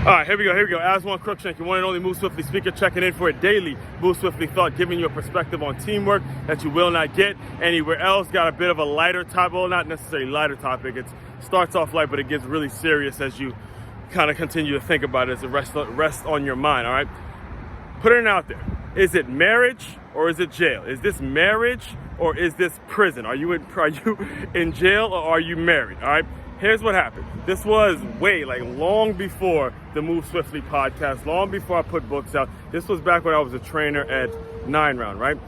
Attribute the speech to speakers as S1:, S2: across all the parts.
S1: All right, here we go. Aswand Cruickshank, your one and only Move Swiftly speaker, checking in for a daily Move Swiftly thought, giving you a perspective on teamwork that you will not get anywhere else. Got a bit of a lighter topic, well, not necessarily lighter topic. It starts off light, but it gets really serious as you kind of continue to think about it, as it rests on your mind, all right? Put it out there. Is it marriage or is it jail? Is this marriage or is this prison? Are you in jail or are you married, all right? Here's what happened. This was long before the Move Swiftly podcast, long before I put books out. This was back when I was a trainer at 9 Round, right?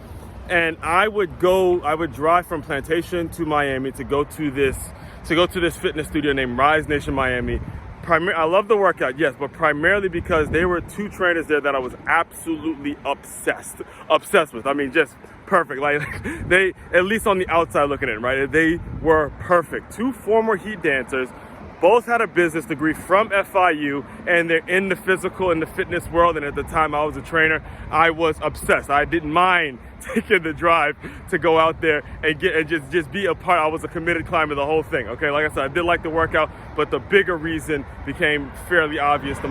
S1: And I would drive from Plantation to Miami to go to this fitness studio named Rise Nation Miami. I love the workout, yes, but primarily because there were two trainers there that I was absolutely obsessed with. I mean, just perfect. Like they, at least on the outside looking in, right? They were perfect. Two former heat dancers, both had a business degree from FIU, and they're in the physical and the fitness world. And at the time I was a trainer, I was obsessed. I didn't mind taking the drive to go out there and just be a part. I was a committed climber, the whole thing. Okay, like I said, I did like the workout, but the bigger reason became fairly obvious. The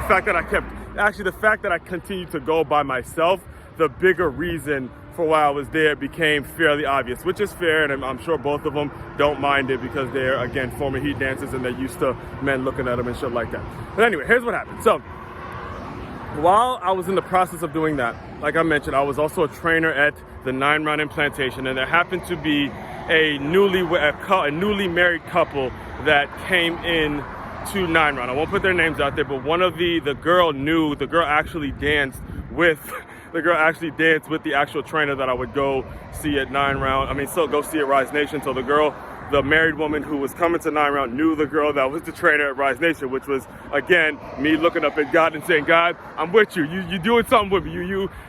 S1: fact that I continued to go by myself, the bigger reason for why I was there became fairly obvious, which is fair, and I'm sure both of them don't mind it because they're, again, former heat dancers and they're used to men looking at them and shit like that. But anyway, here's what happened. So while I was in the process of doing that, like I mentioned, I was also a trainer at the 9 Round in Plantation, and there happened to be a newly married couple that came in to 9 Round. I won't put their names out there, but one of the girl actually danced with the actual trainer that I would go see at 9 Round. Go see at Rise Nation. So the married woman who was coming to 9 Round knew the girl that was the trainer at Rise Nation, which was, again, me looking up at God and saying, God, I'm with you. You doing something with me.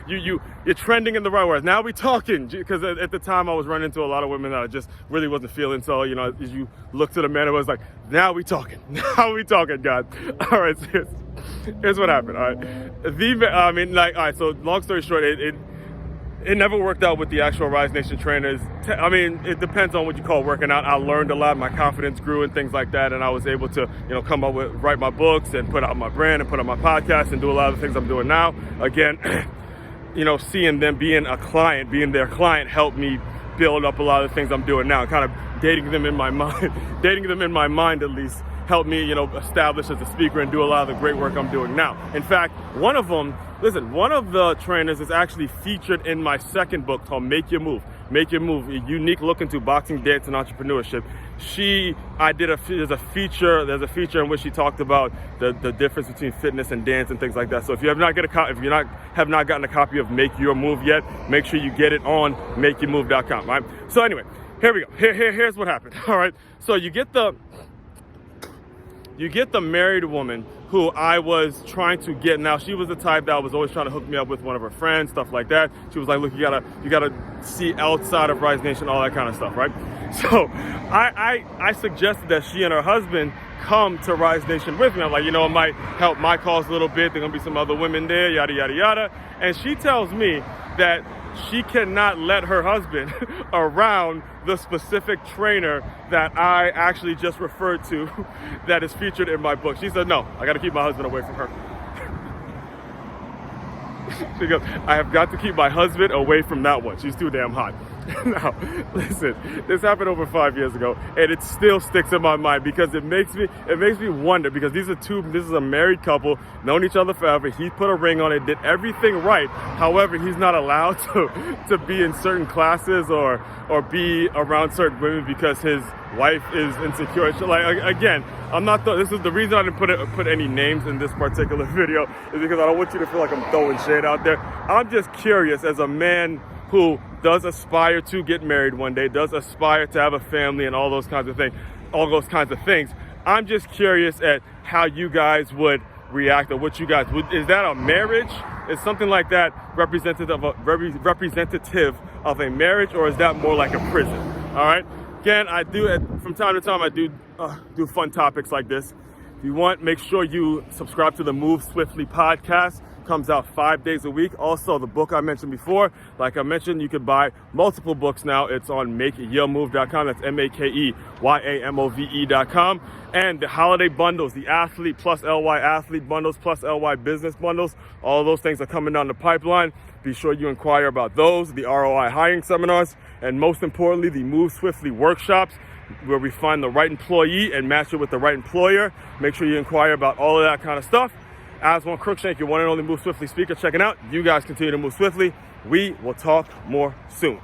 S1: You're trending in the right way. Now we talking, because at the time I was running into a lot of women that I just really wasn't feeling. So, as you look to the man, it was like, now we talking. Now we talking, God. All right, here's what happened. All right. So long story short, it never worked out with the actual Rise Nation trainers. It depends on what you call working out. I learned a lot. My confidence grew and things like that. And I was able to, write my books and put out my brand and put out my podcast and do a lot of the things I'm doing now. Again, seeing them being their client helped me build up a lot of the things I'm doing now. Kind of dating them in my mind at least, helped me, establish as a speaker and do a lot of the great work I'm doing now. In fact, one of the trainers is actually featured in my second book called Make Your Move, a unique look into boxing, dance, and entrepreneurship. There's a feature in which she talked about the difference between fitness and dance and things like that. So if you have not gotten a copy of Make Your Move yet, make sure you get it on makeyourmove.com, right? So anyway, here we go. Here's what happened. All right. So you get the married woman who I was trying to get. Now, she was the type that was always trying to hook me up with one of her friends, stuff like that. She was like, look, you gotta see outside of Rise Nation, all that kind of stuff, right? So I suggested that she and her husband come to Rise Nation with me. I'm like, it might help my cause a little bit. There's gonna be some other women there, yada, yada, yada. And she tells me that she cannot let her husband around the specific trainer that I actually just referred to that is featured in my book. She said, no, I got to keep my husband away from her. She goes, I have got to keep my husband away from that one. She's too damn hot. Now, listen, this happened over 5 years ago, and it still sticks in my mind because it makes me wonder, because this is a married couple, known each other forever. He put a ring on it, did everything right. However, he's not allowed to be in certain classes or be around certain women because his wife is insecure. Again, this is the reason I didn't put any names in this particular video, is because I don't want you to feel like I'm throwing shade out there. I'm just curious, as a man who does aspire to get married one day, does aspire to have a family and all those kinds of things. I'm just curious at how you guys would react, or what you guys would. Is that a marriage? Is something like that representative of a marriage, or is that more like a prison? All right. Again, from time to time, I do fun topics like this. If you want, make sure you subscribe to the Move Swiftly podcast. comes out 5 days a week. Also, the book I mentioned before, like I mentioned, you could buy multiple books now. It's on makeyamove.com. That's MAKEYAMOVE.com. And the holiday bundles, the athlete plus LY athlete bundles plus LY business bundles, all of those things are coming down the pipeline. Be sure you inquire about those, the ROI hiring seminars, and most importantly, the Move Swiftly workshops, where we find the right employee and match it with the right employer. Make sure you inquire about all of that kind of stuff. Aswand Cruickshank, your one and only Move Swiftly speaker, checking out. You guys continue to move swiftly. We will talk more soon.